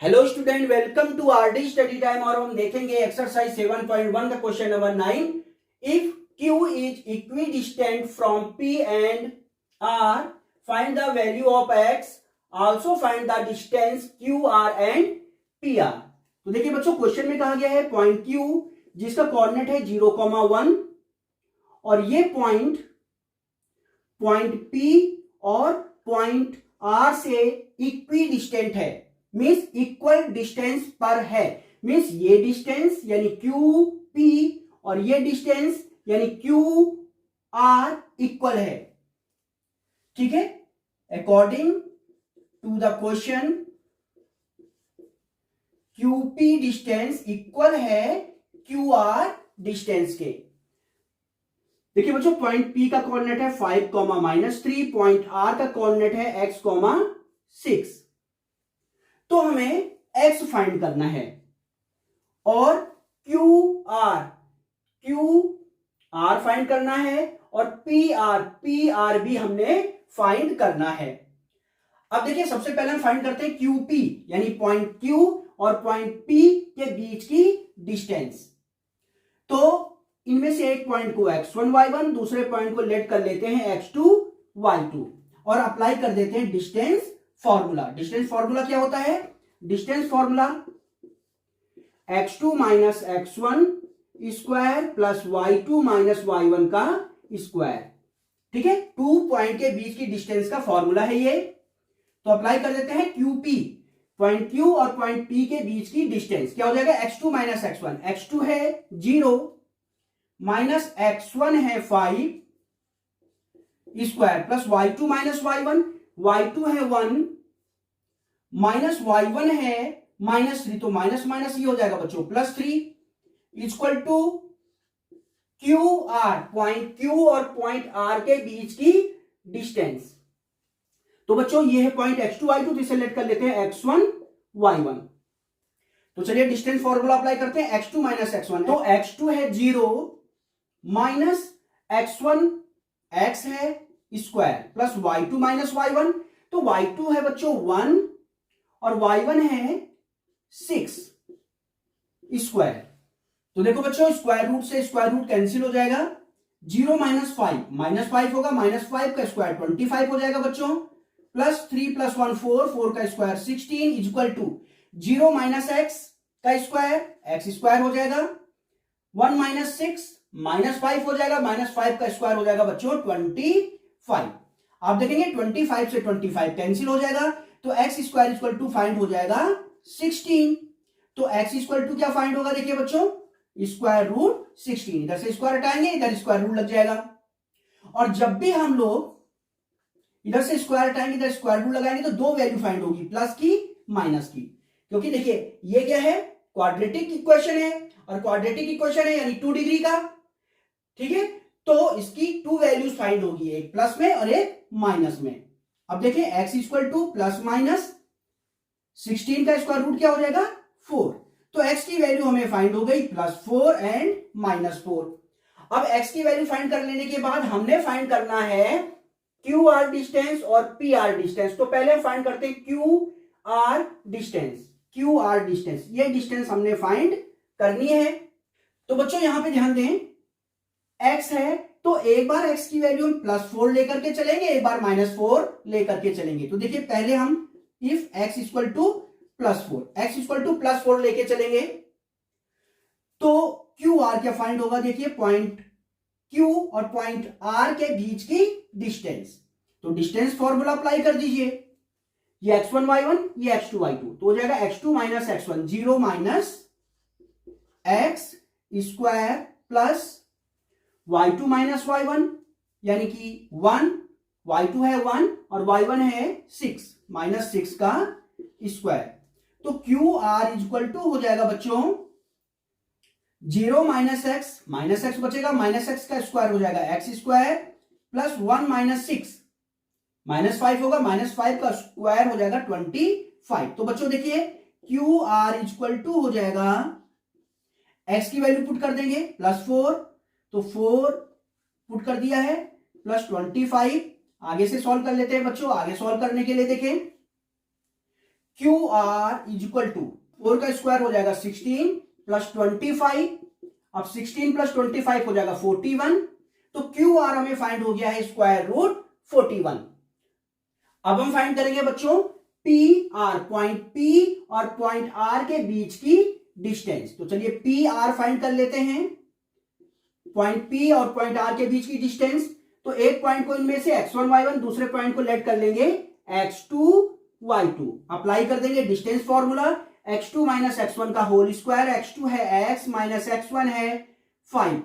Hello student, welcome to RD study time. और हम देखेंगे एक्सरसाइज 7.1 का question number 9। If Q is equidistant from P and R, find the value of X। Also find the distance QR and PR। तो देखिए बच्चों, question में कहा गया है पॉइंट Q जिसका कोऑर्डिनेट है 0,1 और ये पॉइंट P और पॉइंट R से इक्विडिस्टेंट है, मीन्स इक्वल डिस्टेंस पर है। मीन्स ये डिस्टेंस यानी क्यू पी और ये डिस्टेंस यानी क्यू आर इक्वल है। ठीक है, according to the question Q P distance equal है क्यू आर डिस्टेंस के। देखिए बच्चों, पॉइंट पी का कोऑर्डिनेट है 5,-3, पॉइंट आर का कोऑर्डिनेट है x,6। तो हमें x फाइंड करना है और क्यू आर फाइंड करना है और पी आर भी हमने फाइंड करना है। अब देखिए, सबसे पहले हम फाइंड करते हैं क्यू पी यानी पॉइंट क्यू और पॉइंट पी के बीच की डिस्टेंस। तो इनमें से एक पॉइंट को x1 y1, दूसरे पॉइंट को लेट कर लेते हैं x2 y2 और अप्लाई कर देते हैं डिस्टेंस फॉर्मूला। डिस्टेंस फॉर्मूला क्या होता है? Distance formula x2 minus x1 square plus y2 minus y1 का स्क्वायर। ठीक है, 2 पॉइंट के बीच की डिस्टेंस का फॉर्मूला है ये। तो अप्लाई कर देते हैं QP, पॉइंट Q और पॉइंट P के बीच की डिस्टेंस क्या हो जाएगा? x2 माइनस x1, x2 है 0 माइनस x1 है 5 square plus y2 minus y1, y2 है 1 माइनस y1 है -3, तो माइनस माइनस ये हो जाएगा बच्चों +3 equal to Q R, point Q और पॉइंट R के बीच की डिस्टेंस। तो बच्चों ये है पॉइंट x2 y2, तो इसे लेट कर लेते हैं x1 y1। तो चलिए डिस्टेंस फॉर्मूला अप्लाई करते हैं x2 माइनस x1। तो x2 है 0 माइनस x1 x है square plus y2 minus y1, तो y2 है बच्चों 1 और y1 है 6 स्क्वायर। तो देखो बच्चों, स्क्वायर रूट से स्क्वायर रूट कैंसिल हो जाएगा। 0 माइनस 5 माइनस 5 होगा, माइनस 5 का स्क्वायर 25 हो जाएगा बच्चों, प्लस 3 प्लस 1 4, 4 का square 16 equal to 0 minus x का स्क्वायर x स्क्वायर हो जाएगा, 1 माइनस 6 माइनस 5 हो जाएगा, माइनस 5 का स्क्वायर हो जाएगा बच्चों 25। आप देखेंगे 25 से 25 कैंसिल हो जाएगा, तो x square equal to find हो जाएगा 16। तो x इक्वल टू क्या फाइंड होगा? देखिए बच्चों, स्क्वायर रूट 16। इधर से स्क्वायर हटाएंगे, इधर स्क्वायर रूट लग जाएगा। और जब भी हम लोग इधर से स्क्वायर हटाएंगे, इधर स्क्वायर रूट लगाएंगे, तो दो वैल्यू फाइंड होगी, प्लस की माइनस की। क्योंकि देखिए ये क्या है? क्वाड्रेटिक इक्वेशन है, और क्वाड्रेटिक इक्वेशन है यानी 2 डिग्री का। ठीक है, तो इसकी 2 वैल्यूज फाइंड होगी, एक प्लस में और एक माइनस में। अब देखिए x equal two plus minus 16 का स्क्वायर रूट क्या हो जाएगा? 4। तो x की वैल्यू हमें फाइंड हो गई +4 एंड -4। अब x की वैल्यू फाइंड कर लेने के बाद हमने फाइंड करना है QR डिस्टेंस और PR डिस्टेंस। तो पहले फाइंड करते हैं QR डिस्टेंस। ये डिस्टेंस हमने फाइंड करनी है। तो बच्चों यहां पे ध्यान दें, x है तो एक बार x की वैल्यू हम +4 लेकर के चलेंगे, एक बार -4 लेकर के चलेंगे। तो देखिए पहले हम इफ x इक्वल टू +4 लेके चलेंगे, तो क्यू आर क्या फाइंड होगा? देखिए पॉइंट Q और पॉइंट R के बीच की डिस्टेंस। तो डिस्टेंस फॉर्मूला अप्लाई कर दीजिए, ये x1 y1, ये x2 y2, तो हो जाएगा x2 minus x1, 0 minus x square plus y2 minus y1 यानी कि 1, y2 है 1 और y1 है 6 माइनस 6 का स्क्वायर। तो क्यू आर इक्वल टू हो जाएगा बच्चों 0 माइनस x बचेगा, माइनस x का स्क्वायर हो जाएगा x square plus 1 minus 6 minus 5 होगा, माइनस 5 का स्क्वायर हो जाएगा 25। तो बच्चों देखिए क्यू आर इक्वल टू हो जाएगा, x की वैल्यू पुट कर देंगे +4, तो 4 पुट कर दिया है प्लस 25। आगे से सॉल्व कर लेते हैं बच्चों। आगे सॉल्व करने के लिए देखें Q R is equal to 4 का स्क्वायर हो जाएगा 16 प्लस 25, अब 16 प्लस 25 हो जाएगा 41, तो क्यू आर हमें फाइंड हो गया है स्क्वायर रूट 41। अब हम फाइंड करेंगे बच्चों पी आर, पॉइंट पी और पॉइंट आर के बीच की डिस्टेंस। तो चलिए पी आर फाइंड कर लेते हैं, पॉइंट पी और पॉइंट आर के बीच की डिस्टेंस। तो एक पॉइंट को इनमें से x1 y1, दूसरे पॉइंट को लेट कर लेंगे x2 y2, अप्लाई कर देंगे distance formula, x2 minus x1 का होल स्क्वायर, x2 है x माइनस x1 है 5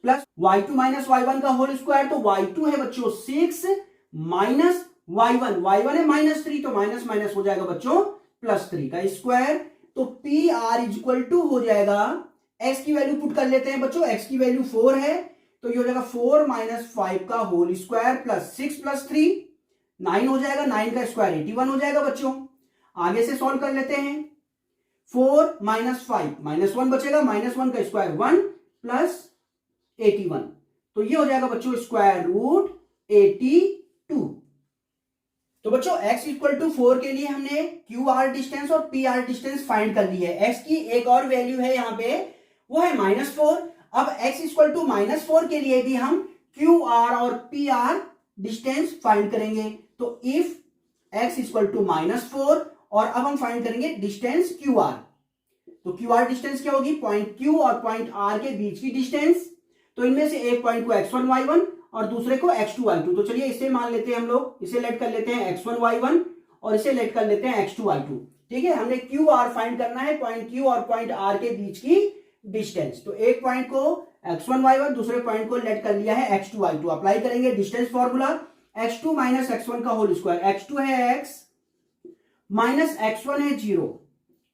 प्लस y2 माइनस y1 का होल स्क्वायर, तो y2 है बच्चों 6 माइनस y1 है -3, तो माइनस माइनस हो जाएगा बच्चों +3 का स्क्वायर। तो P R is equal to हो जाएगा, x की वैल्यू पुट कर लेते हैं बच्चों, x की वैल्यू 4 है, तो ये हो जाएगा 4 माइनस 5 का होल स्क्वायर प्लस 6 प्लस 3 9 हो जाएगा, 9 का स्क्वायर 81 हो जाएगा बच्चों। आगे से सॉल्व कर लेते हैं, 4 माइनस 5 -1 बचेगा, -1 का स्क्वायर 1 प्लस 81, तो ये हो जाएगा बच्चों स्क्वायर रूट 82। तो बच्चों x इक्वल टू 4 के लिए हमने क्यू आर डिस्टेंस और पी आर डिस्टेंस फाइंड कर ली है। x की एक और वैल्यू है यहाँ पे, वो है -4। अब x इक्वल टू -4 के लिए भी हम क्यू आर और पी आर डिस्टेंस फाइंड करेंगे। तो इफ x इक्वल टू -4, और अब हम फाइंड करेंगे डिस्टेंस क्यू आर। तो क्यू आर डिस्टेंस क्या होगी, पॉइंट क्यू और पॉइंट आर के बीच की डिस्टेंस। तो इनमें से एक पॉइंट को x1 y1 और दूसरे को x2 y2। तो चलिए इसे मान लेते हैं हम लोग, इसे लेट कर लेते हैं x1 y1 और इसे लेट कर लेते हैं x2 y2। ठीक है, हमने क्यू आर फाइंड करना है, पॉइंट क्यू और पॉइंट आर के बीच की डिस्टेंस। तो एक पॉइंट को x1 y1, दूसरे पॉइंट को लेट कर लिया है x2 y2, अप्लाई करेंगे distance formula, x2 minus x1 का होल स्क्वायर, x2 है x माइनस x1 है 0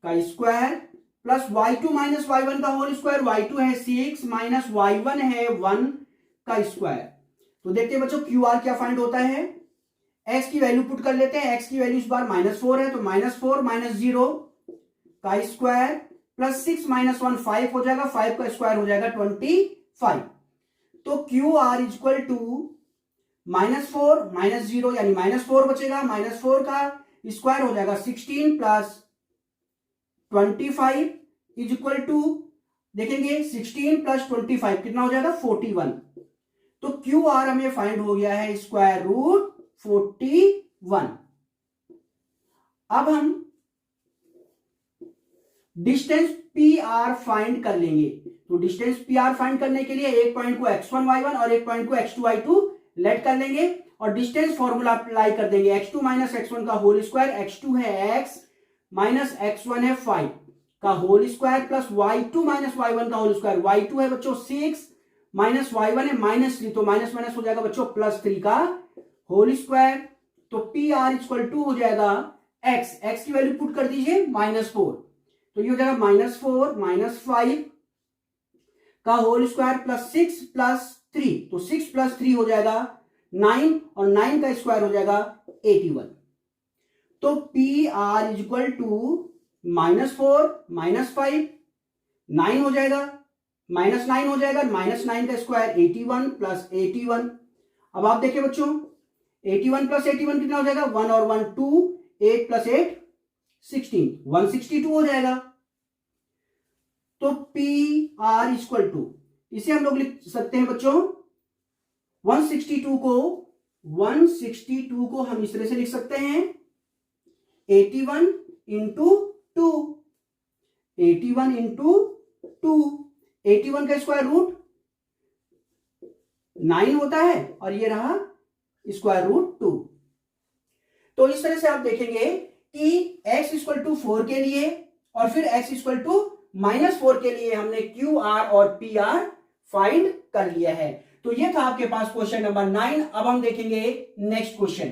का square plus y2 minus y1 का होल स्क्वायर, y2 है 6 माइनस y1 है 1 का स्क्वायर। तो देखते हैं बच्चों क्यू आर क्या फाइंड होता है, x की वैल्यू पुट कर लेते हैं, x की वैल्यू इस बार -4 है, तो -4 माइनस 0 का स्क्वायर प्लस 6 माइनस 1 5 हो जाएगा, 5 का स्क्वायर हो जाएगा 25। तो Q R is equal to -4 minus 0 यानी -4 बचेगा, -4 का स्क्वायर हो जाएगा 16 प्लस 25 इज इक्वल टू, देखेंगे 16 प्लस 25 कितना हो जाएगा 41। तो क्यू आर हमें फाइंड हो गया है स्क्वायर रूट 41। अब हम डिस्टेंस पी आर फाइंड कर लेंगे। तो डिस्टेंस पी आर फाइंड करने के लिए एक पॉइंट को x1 y1 और एक पॉइंट को x2 y2 लेट कर लेंगे और डिस्टेंस फॉर्मूला अप्लाई कर देंगे, x2 माइनस x1 का होल स्क्वायर, x2 है x माइनस x1 है 5 का whole square plus y2 minus y1 का होल स्क्वायर, y2 है बच्चों 6 माइनस y1 है -3, तो माइनस माइनस हो जाएगा बच्चों +3 का होल स्क्वायर। तो पी आर इक्वल टू हो जाएगा x की वैल्यू पुट कर दीजिए -4, तो ये हो जाएगा -4 माइनस 5 का होल स्क्वायर प्लस 6 प्लस 3, तो 6 प्लस 3 हो जाएगा 9 और 9 का स्क्वायर हो जाएगा 81। तो P R is equal to -4 minus 5 9 हो जाएगा, -9 हो जाएगा, -9 का स्क्वायर 81 प्लस 81। अब आप देखिए बच्चों 81 प्लस 81 कितना हो जाएगा, 1 और 1 2, 8 प्लस 8 16, 162 हो जाएगा। तो पी आर इक्वल टू, इसे हम लोग लिख सकते हैं बच्चों 162 को हम इस तरह से लिख सकते हैं 81 इंटू 2, 81 इंटू 2, 81 का स्क्वायर रूट 9 होता है और ये रहा स्क्वायर रूट 2। तो इस तरह से आप देखेंगे कि x इक्वल टू 4 के लिए और फिर x इक्वल टू -4 के लिए हमने क्यू आर और पी आर फाइंड कर लिया है। तो ये था आपके पास क्वेश्चन नंबर 9। अब हम देखेंगे नेक्स्ट क्वेश्चन।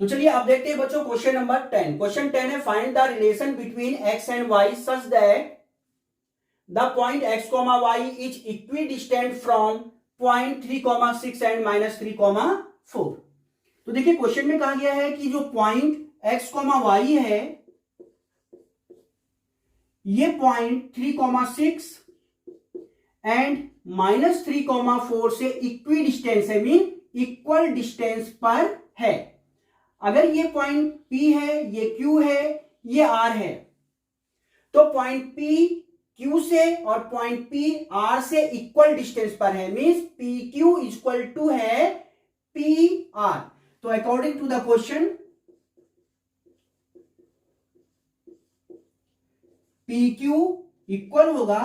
तो चलिए अब देखते हैं बच्चों क्वेश्चन नंबर 10। क्वेश्चन 10 है find the relation between x and y such that the point x, y is equidistant from point 3, 6 and -3, 4। तो देखिए क्वेश्चन में कहा गया है कि जो पॉइंट x, y है ये पॉइंट 3, 6 एंड -3, 4 से इक्वी डिस्टेंस है, मीन इक्वल डिस्टेंस पर है। अगर ये पॉइंट P है, ये Q है, ये R है, तो पॉइंट P Q से और पॉइंट P R से इक्वल डिस्टेंस पर है, मींस PQ इक्वल टू है PR। तो according to the question PQ equal होगा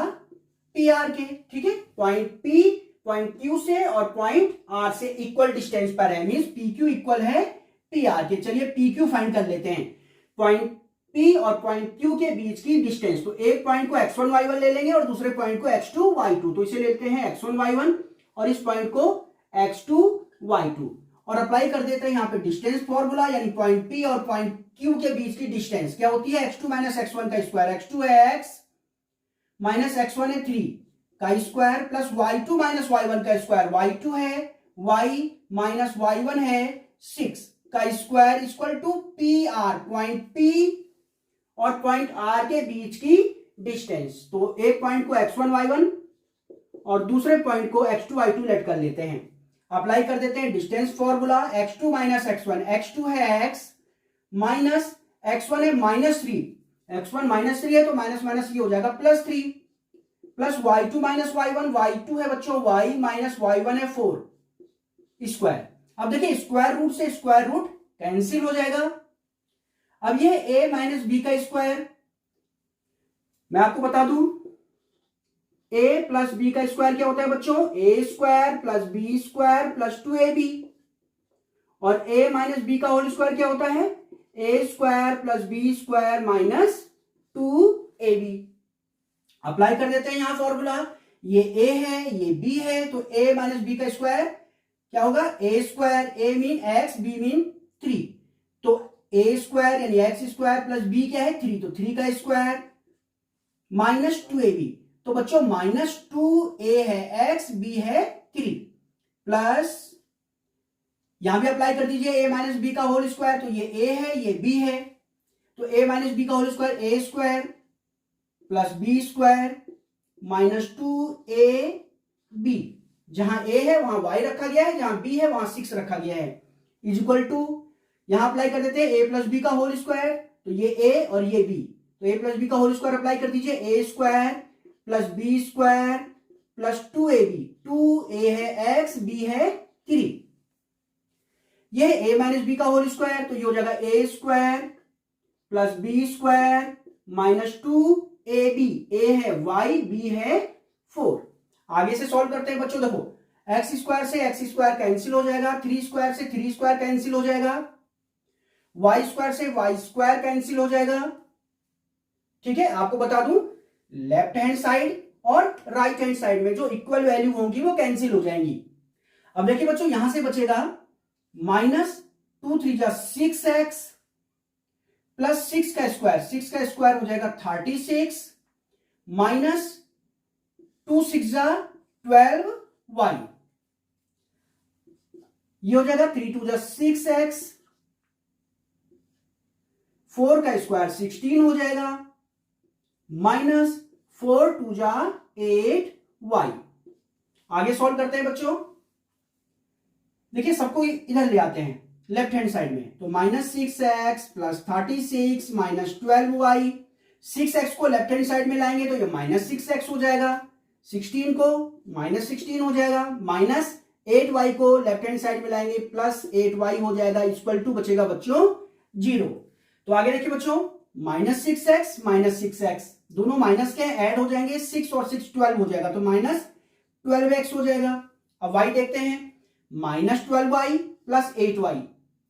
PR के, ठीक है। पॉइंट P पॉइंट Q से और पॉइंट R से इक्वल डिस्टेंस पर है, मींस PQ इक्वल है PR के। चलिए PQ फाइंड कर लेते हैं। पॉइंट P और पॉइंट Q के बीच की डिस्टेंस, तो एक पॉइंट को x1 y1 ले लेंगे और दूसरे पॉइंट को x2 y2, तो इसे लेते हैं x1 y1 और इस पॉइंट को x2 y2 और अप्लाई कर देते हैं यहाँ पे डिस्टेंस फॉर्मूला, यानी पॉइंट P और पॉइंट Q के बीच की डिस्टेंस क्या होती है, x2 माइनस x1 का स्क्वायर, x2 है x माइनस x1 है 3 का square plus y2 minus y1 का स्क्वायर, y2 है y माइनस y1 है 6 का square equal to PR, point P और पॉइंट R के बीच की डिस्टेंस। तो एक पॉइंट को x1 y1 और दूसरे पॉइंट को x2 y2 लेट कर लेते हैं, अप्लाई कर देते हैं distance formula, x2 minus x1, x2 है x माइनस x1 है माइनस 3, x1 माइनस 3 है तो माइनस माइनस ये हो जाएगा plus 3 plus y2 minus y1, y2 है बच्चों y माइनस y1 है 4 स्क्वायर। अब देखिए स्क्वायर रूट से स्क्वायर रूट कैंसिल हो जाएगा। अब ये a माइनस बी का स्क्वायर, मैं आपको बता दूं a प्लस बी का स्क्वायर क्या होता है बच्चों, a square plus B square plus 2ab, और a माइनस बी का होल स्क्वायर क्या होता है, a square plus B square minus 2ab। Apply कर देते हैं यहां फॉर्मूला, ये a है ये b है, तो a माइनस बी का स्क्वायर क्या होगा, a square, a mean x, b mean 3, तो a स्क्वायर यानी x स्क्वायर प्लस b क्या है 3, तो 3 का स्क्वायर माइनस 2ab। तो बच्चों माइनस 2a है x, b है 3 प्लस यहां भी अप्लाई कर दीजिए a माइनस बी का होल स्क्वायर, तो ये a है ये b है, तो a माइनस बी का whole square a square plus B square minus 2ab, जहां a है वहां y रखा गया है, जहां b है वहां 6 रखा गया है, इज इक्वल टू यहां अप्लाई कर देते हैं a प्लस बी का होल स्क्वायर, तो ये a और ये b, तो a प्लस बी का होल स्क्वायर अप्लाई कर दीजिए, a square plus B square plus 2ab, 2a है x, b है 3, ये a माइनस बी का होल स्क्वायर, तो ये हो जाएगा a square plus B square minus 2ab, a है y, b है 4। आगे से सॉल्व करते हैं बच्चों, देखो एक्स स्क्वायर से एक्स स्क्वायर कैंसिल हो जाएगा, 3 स्क्वायर से 3 स्क्वायर कैंसिल हो जाएगा, वाई स्क्वायर से वाई स्क्वायर कैंसिल हो जाएगा, ठीक है। आपको बता दूं लेफ्ट हैंड साइड और राइट हैंड साइड में जो इक्वल वैल्यू होंगी वो कैंसिल हो जाएंगी। अब देखिए बच्चों यहां से बचेगा माइनस 2 3 जा 6x प्लस 6 का स्क्वायर हो जाएगा 36 माइनस 2 6 जा 12y, ये हो जाएगा 3 2 जा 6x, 4 का स्क्वायर 16 हो जाएगा माइनस 4 2 जा 8y। आगे सॉल्व करते हैं बच्चों, देखिए सबको इधर ले आते हैं लेफ्ट हैंड साइड में, तो minus 6x plus 36 minus 12y, 6x को लेफ्ट हैंड साइड में लाएंगे तो ये माइनस 6x हो जाएगा, 16 को माइनस 16 हो जाएगा, माइनस 8y को लेफ्ट हैंड साइड में लाएंगे प्लस 8y हो जाएगा, इक्वल टू बचेगा बच्चों 0। तो आगे देखिए बच्चों माइनस 6x माइनस 6x दोनों माइनस के ऐड हो जाएंगे, 6 और 6 12 हो जाएगा, तो माइनस 12x हो जाएगा। अब y देखते हैं, माइनस 12y प्लस 8y,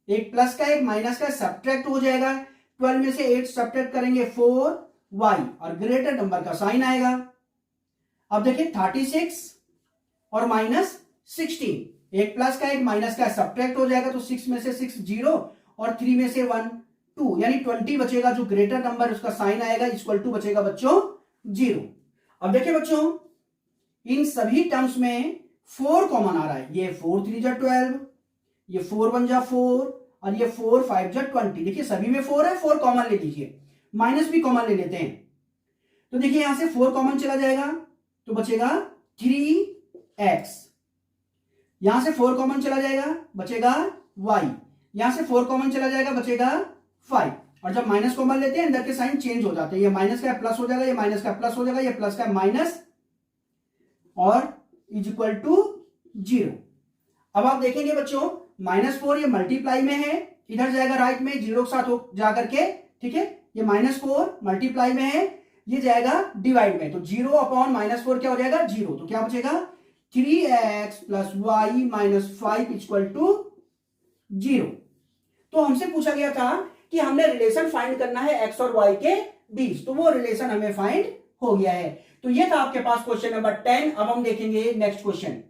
एक प्लस का एक माइनस का सब्ट्रैक्ट हो जाएगा, 12 में से 8 सब्ट्रैक्ट करेंगे 4y और ग्रेटर नंबर का साइन आएगा। अब देखिए 36 और माइनस 16, एक प्लस का एक माइनस का सब्ट्रैक्ट हो जाएगा, तो 6 में से 6 0 और 3 में से 1 2, यानी 20 बचेगा, जो ग्रेटर नंबर उसका साइन आएगा इक्वल टू बचेगा बच्चों 0। अब देखिए बच्चों इन सभी टर्म्स में 4 कॉमन आ रहा है, ये 4 3 जा 12, ये 4 1 जा 4 और ये 4 5 जा 20, देखिए सभी में 4 है, 4 कॉमन ले लीजिए, माइनस भी कॉमन ले लेते हैं, तो देखिए यहां से 4 कॉमन चला जाएगा तो बचेगा 3x, यहां से 4 कॉमन चला जाएगा बचेगा y, यहां से 4 कॉमन चला जाएगा, बचेगा 5। और जब माइनस कॉमन लेते हैं अंदर के साइन चेंज हो जाते हैं, ये माइनस का प्लस हो जाएगा, ये माइनस का प्लस हो जाएगा, ये प्लस का माइनस, और इज इक्वल टू 0। अब आप देखेंगे बच्चों -4 ये मल्टीप्लाई में है, इधर जाएगा राइट में 0 के साथ हो जाकर के, ठीक है। ये -4 मल्टीप्लाई में है, ये जाएगा डिवाइड में, तो 0 अपॉन -4 क्या हो जाएगा 0। तो क्या बचेगा 3x + y - 5 इक्वल टू 0। तो हमसे पूछा गया था कि हमने रिलेशन फाइंड करना है x और y के बीच, तो वो रिलेशन हमें फाइंड हो गया है। तो ये था आपके पास क्वेश्चन नंबर 10। अब हम देखेंगे नेक्स्ट क्वेश्चन।